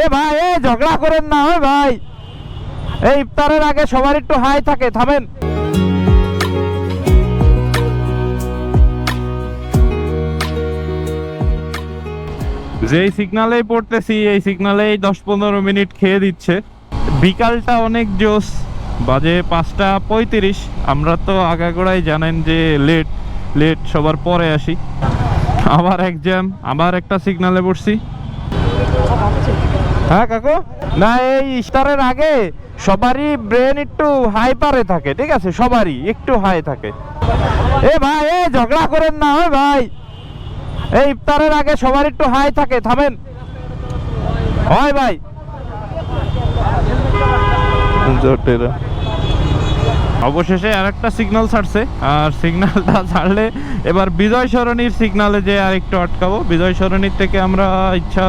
এ ভাই, এ ঝগড়া করেন না ভাই। এই ইফতারের আগে সবার একটু হাই থাকে, থামেন। যেই সিগনালেই পড়তেছি এই সিগনালেই 10-15 মিনিট খেয়ে দিচ্ছে। বিকালটা অনেক জোস, বাজে 5:35। আমরা তো আগাগোড়াই জানেন যে লেট লেট সবার পরে আসি। আবার এক্সাম, আবার একটা সিগনালে পড়ছি। হ্যাঁ কাকু, না এই ইফতারের আগে সবারই ব্রেন একটু হাই পারে থাকে, ঠিক আছে, সবারই একটু হাই থাকে। এ ভাই, এ ঝগড়া করেন না ভাই। এই ইফতারের আগে সবার একটু হাই থাকে, থামেন। হয় ভাই, অবশেষে আরেকটা সিগন্যাল ছাড়ছে। আর সিগন্যালটা ছাড়লে এবার বিজয় সরণির সিগনালে যে আরেকটু আটকাবো। বিজয় সরণির থেকে আমরা ইচ্ছা